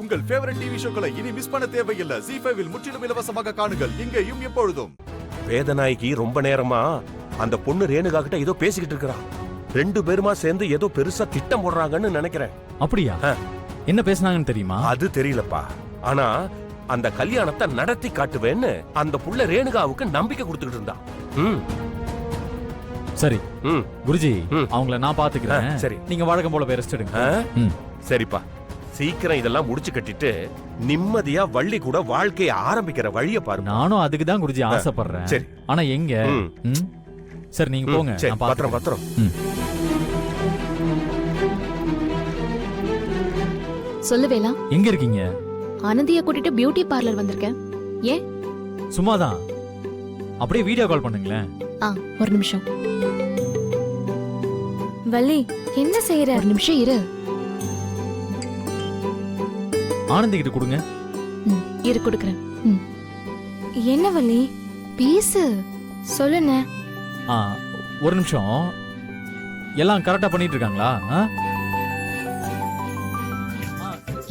உங்கள் favourite TV ஷோக்களை இனி miss பண்ண தேவையில்லை. ZEE5 இல் முற்றிலும் இலவசமாக காணுங்கள். இங்கேயும் எப்பொழுதும். வேதநாயகி ரொம்ப நேரமா அந்த பொண்ணு ரேணுகா கிட்ட ஏதோ பேசிக்கிட்டு இருக்கா. ரெண்டு பேருமா சேர்ந்து ஏதோ பெருசா திட்டம் போடுறாங்கன்னு நினைக்கிறேன். அப்படியா? என்ன பேசுனாங்கன்னு தெரியுமா? அது தெரியலப்பா. ஆனா அந்த கல்யாணத்தை நடத்தி காட்டுவேன்னு அந்த புள்ள ரேணுகாவுக்கு நம்பிக்கை கொடுத்துக்கிட்டு இருந்தா. சரி குருஜி, அவங்கள நான் பாத்துக்கிறேன். சரி, நீங்க வழக்கம் போல போய் ரெஸ்ட் எடுங்க. சரிப்பா, சீக்கிரம் இதெல்லாம் முடிச்சு கட்டிட்டு நிம்மதியா வள்ளி கூட வாழ்க்கையை ஆரம்பிக்கிற வழிய பாரு. நானும் அதுக்கு தான் குருஜி ஆசைப்படுறேன். சரி, ஆனா எங்க? சரி நீங்க போங்க. பத்திரம் பத்திரம். சொல்லுவேலா, எங்க இருக்கீங்க? ஆனந்திய கூட்டிட்டு பியூட்டி பார்லர் வந்திருக்கேன். ஏன்? சும்மாதான். அப்படியே வீடியோ கால் பண்ணுங்களேன். ஒரு நிமிஷம். வள்ளி, என்ன செய்யற? ஒரு நிமிஷம் இரு. ஆனந்தி கிட்ட கொடுங்க. இரு, கொடுக்கறேன். என்ன வள்ளி? பேசு. சொல்லுன. ஒரு நிமிஷம். எல்லாம் கரெக்டா பண்ணிட்டு இருக்காங்களா?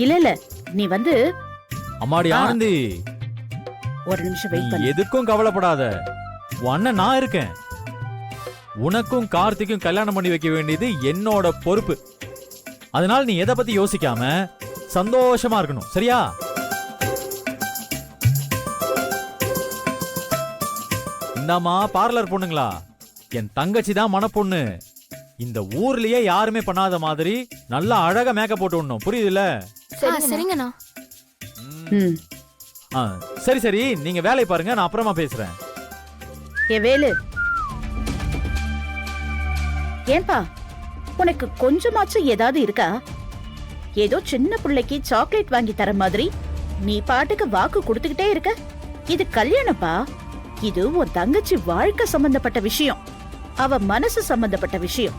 இல்ல நீ வந்து. அம்மாடி ஆனந்தி, ஒரு நிமிஷம் வெயிட் பண்ணு. எதுக்கும் கவலைப்படாத, அண்ணன் நான் இருக்கேன். உனக்கும் கார்த்திக்கும் கல்யாணம் பண்ணி வைக்க வேண்டியது என்னோட பொறுப்பு. அதனால நீ எதை பத்தி யோசிக்காம சந்தோஷமா இருக்கணும், சரியா? இந்தாமா பார்லர் பொண்ணுங்களா, என் தங்கச்சி தான் மனப்பொண்ணு. இந்த ஊர்லயே யாருமே பண்ணாத மாதிரி நல்லா அழகா மேக்கப் போட்டு விடணும், புரியுதுல்ல? சரிங்கண்ணா. சரி சரி, நீங்க வேலையை பாருங்க, நான் அப்புறமா பேசுறேன். ஏ வேலு, ஏன்பா உனக்கு கொஞ்சமாச்சும் ஏதாவது இருக்கா? ஏதோ சின்ன பிள்ளைக்கு சாக்லேட் வாங்கி தர மாதிரி நீ பாட்டுக்கு வாக்கு கொடுத்துக்கிட்டே இருக்க. இது கல்யாணப்பா. இது உன் தங்கச்சி வாழ்க்கை சம்பந்தப்பட்ட விஷயம், அவ மனசு சம்பந்தப்பட்ட விஷயம்.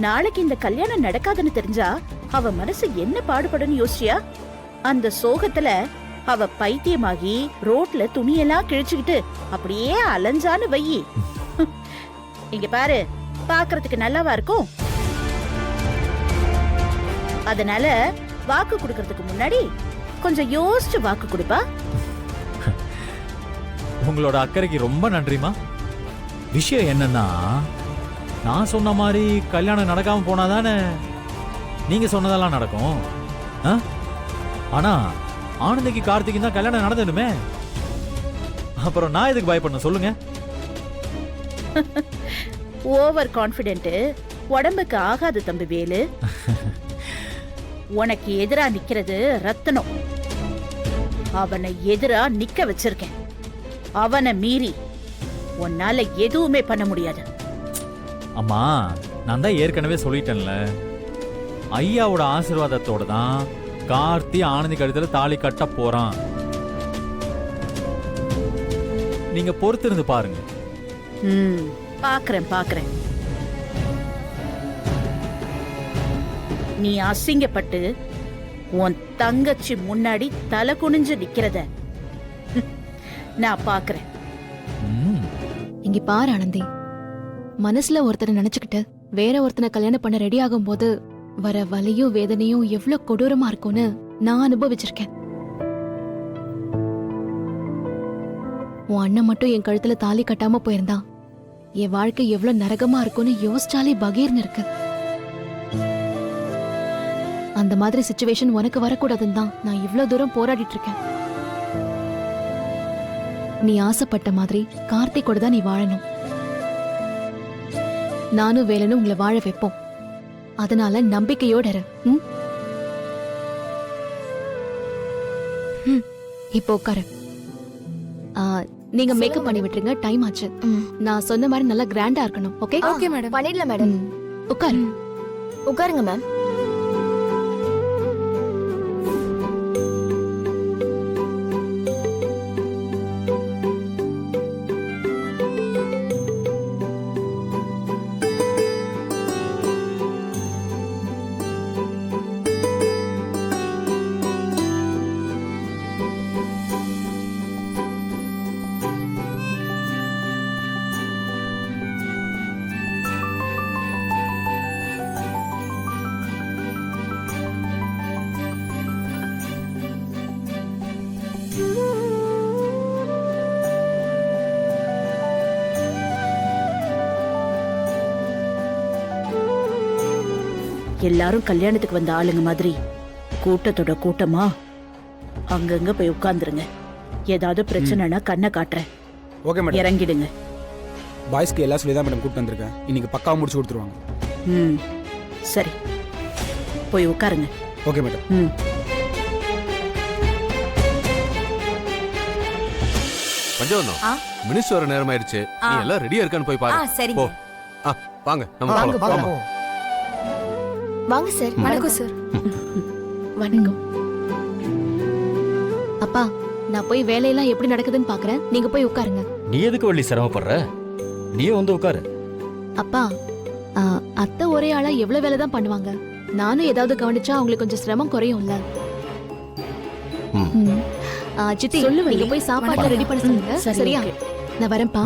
நாளைக்கு இந்த கல்யாணம் நடக்காதுன்னு தெரிஞ்சா அவ மனசு என்ன பாடுபடுன்னு யோசிச்சியா? அந்த சோகத்துல அவ பைத்தியமாகி ரோட்ல துணியெல்லாம் கிழிச்சுக்கிட்டு அப்படியே அலைஞ்சான்னு வையி. இங்க பாரு, பாக்குறதுக்கு நல்லாவா இருக்கும்? அதனால வாக்கு கொடுக்கறதுக்கு முன்னாடி கொஞ்சம் யோசிச்சு வாக்கு கொடுப்பா. உங்களோட அக்கறைக்கு ரொம்ப நன்றிமா. விஷயம் என்னன்னா, நான் சொன்ன மாதிரி கல்யாணம் நடக்காம போனாதானே நீங்க சொன்னதெல்லாம் நடக்கும். ஆனா ஆனந்திக்கு கார்த்திக்கு தான் கல்யாணம் நடந்துடுமே, அப்புறம் நான் எதுக்கு பயப்படணும் சொல்லுங்க? ஓவர் கான்பிடென்ட் உடம்புக்கு ஆகாது தம்பி வேலு. உனக்கு எதிரா நிக்கிறது ரத்தனம். அவனை எதிரா நிக்க வச்சிருக்கேன். அவனை மீறி உன்னால எதுவுமே பண்ண முடியாது. அம்மா, நான் தான் ஏற்கனவே சொல்லிட்டேன்ல, ஐயாவோட ஆசீர்வாதத்தோட தான் கார்த்தி ஆனந்தி கழுத்துல தாலி கட்ட போறான். நீங்க பொறுத்திருந்து பாருங்க. பாக்குறேன் பாக்குறேன். நீ அசிங்கப்பட்டு உன் தங்கச்சி முன்னாடி தலை குனிஞ்சு நிக்கிறத நான் பாக்குறேன். இங்க பாரு ஆனந்தி, மனசுல ஒருத்தரை நினைச்சுக்கிட்டு வேற ஒருத்தனை கல்யாணம் பண்ண ரெடி ஆகும் போது வர வலியும் வேதனையும் எவ்வளவு கொடூரமா இருக்கும்னு நான் அனுபவிச்சிருக்கேன். உன் அண்ணன் மட்டும் என் கழுத்துல தாலி கட்டாம போயிருந்தா என் வாழ்க்கை எவ்வளவு நரகமா இருக்கும்னு யோசிச்சாலே பகீர்னு இருக்கு. அந்த மாதிரி சிச்சுவேஷன் உனக்கு வரக்கூடாதுன்னு தான் நான் இவ்வளவு தூரம் போராடிட்டு இருக்கேன். நீ ஆசைப்பட்ட மாதிரி கார்த்திகோட தான் நீ வாழணும். நானும் வேலனும் உங்களை வாழ வைப்போம். அதனால நம்பிக்கையோட இரு. இப்போ உட்காரு. நீங்க மேக்கப் பண்ணி விட்டுருங்க, டைம் ஆச்சு. நான் சொன்ன மாதிரி நல்லா கிராண்டா இருக்கணும். ஓகே? Okay madam. பண்ணிடலாம் மேடம். உட்காரு. உட்காருங்க மேம். எல்லாரும் கல்யாணத்துக்கு வந்த ஆளுங்க மாதிரி கூட்டத்தோட கூட்டமா அங்கங்க போய் உட்கார்ந்துருங்க. ஏதாவது பிரச்சனைனா கண்ணை காட்டுறேன், ஓகே மேடம். இறங்கிடுங்க. பாய்ஸ்க்கு எல்லாம் சொல்லி தான் மேடம் கூப்பிட்டு வந்திருக்கேன். இன்னைக்கு பக்காவா முடிச்சு கொடுத்துருவாங்க. ம் சரி, போய் உட்காருங்க. Okay madam. ம் பஞ்சவர்ணம், ஆ? மினிஸ்டர் வர நேரம் ஆயிடுச்சு. ஆ. நீ எல்லாம் ரெடியா இருக்கான்னு போய் பாரு. சரிங்க. போ. வாங்க நம்ம வாங்க, போலாம். போலாம். வாங்க சார். வணக்கம் சார். வணக்கம். அப்பா நான் போய் வேலையெல்லாம் எப்படி நடக்குதுன்னு பாக்குறேன், நீங்க போய் உட்காருங்க. நீ எதுக்கு வள்ளி சிரமப்படுற? நீ வந்து உட்காரு. அப்பா அத்தை ஒரே ஆளா எவ்வளவு வேலை தான் பண்ணுவாங்க. நானும் ஏதாவது கவனிச்சா அவங்களுக்கு கொஞ்சம் சிரமம் குறையும்ல. ம். சித்தி சொல்லு வள்ளி. நீங்க போய் சாப்பாடு வணக்கம். ரெடி பண்ண சொல்லுங்க. சரி, சரியா? ஓகே. நான் வரேன்ப்பா.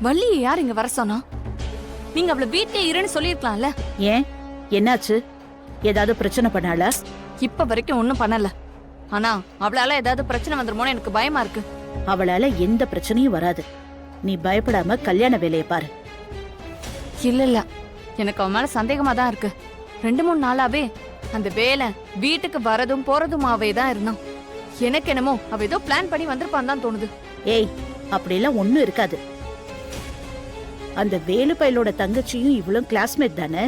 வள்ளியை யார் இங்க வர சொன்னா? நீங்க அவளை வீட்லயே இருன்னு சொல்லிருக்கலாம்ல. ஏன், என்னாச்சு? ஏதாவது பிரச்சனை பண்ணாளா? இப்ப வரைக்கும் ஒண்ணும் பண்ணல. ஆனா அவளால ஏதாவது பிரச்சனை வந்துருமோன்னு எனக்கு பயமா இருக்கு. அவளால எந்த பிரச்சனையும் வராது. நீ பயப்படாம கல்யாண வேலையை பாரு. இல்ல எனக்கு அவன் மேல சந்தேகமா தான் இருக்கு. 2-3 நாளாவே அந்த வேலை வீட்டுக்கு வரதும் போறதுமாவே தான் இருந்தான். எனக்கு என்னமோ அவ ஏதோ பிளான் பண்ணி வந்திருப்பான்னு தான் தோணுது. ஏய், அப்படிலாம் ஒண்ணும் இருக்காது. அந்த வேலு பயலோட தங்கச்சியும் இவளும் கிளாஸ்மேட் தானே,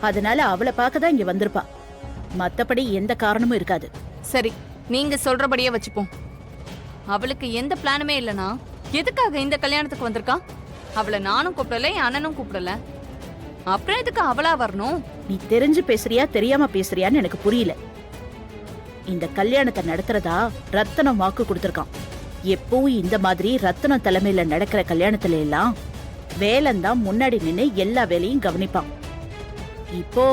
அதனால அவளை பார்க்க தான் இங்க வந்திருப்பா. மத்தபடி எந்த காரணமும் இருக்காது. சரி, நீங்க சொல்றபடியே வச்சுப்போம். அவளுக்கு எந்த பிளானுமே இல்லனா எதுக்காக இந்த கல்யாணத்துக்கு வந்திருக்கா? அவளை நானும் கூப்பிடல, என் அண்ணனும் கூப்பிடல. அப்புறம் எதுக்கு அவளா வரணும்? நீ தெரிஞ்சு பேசுறியா தெரியாம பேசுறியான்னு எனக்கு புரியல. இந்த கல்யாணத்தை நடத்துறதா ரத்தனம் வாக்கு கொடுத்திருக்கான். எப்பவும் இந்த மாதிரி ரத்தனம் தலைமையில நடக்கிற கல்யாணத்துல எல்லாம் வேலன் தான் முன்னாடி நின்னு எல்லா வேலையும் கவனிப்பான். இப்போ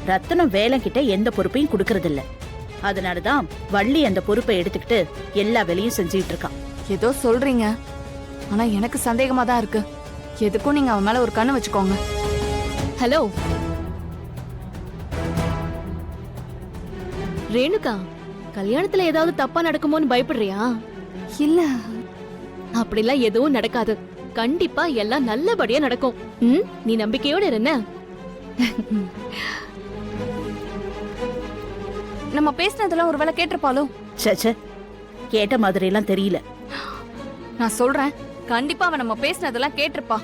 ரத்தனம் வேலன் கிட்ட எந்த பொறுப்பையும் கொடுக்கறது இல்ல. அதனாலதான் வள்ளி அந்த பொறுப்பை எடுத்துக்கிட்டு எல்லா வேலையும் செஞ்சுட்டு இருக்கான். ஏதோ சொல்றீங்க, ஆனா எனக்கு சந்தேகமா தான் இருக்கு. எதுக்கும் நீங்க அவன் மேல ஒரு கண்ணு வச்சுக்கோங்க. ஹலோ ரேணுகா, கல்யாணத்துல ஏதாவது தப்பா நடக்குமோன்னு பயப்படுறியா? இல்ல, அப்படிலாம் எதுவும் நடக்காது. கண்டிப்பா எல்லாம் நல்லபடியா நடக்கும். நீ நம்பிக்கையோட இருந்த. நம்ம பேசினதெல்லாம் ஒருவேளை கேட்டிருப்பாளோ? சே, கேட்ட மாதிரி எல்லாம் தெரியல. நான் சொல்றேன், கண்டிப்பா அவன் நம்ம பேசினதெல்லாம் கேட்டிருப்பா.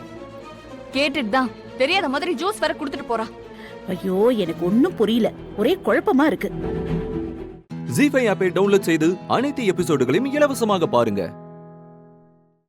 கேட்டுட்டு தான் தெரியாத மாதிரி ஜூஸ் வர குடுத்துட்டு போறா. ஐயோ, எனக்கு ஒன்னும் புரியல. ஒரே குழப்பமா இருக்கு. ஜீ5 ஆப்பை டவுன்லோட் செய்து அனைத்து எபிசோடுகளையும் இலவசமாக பாருங்க.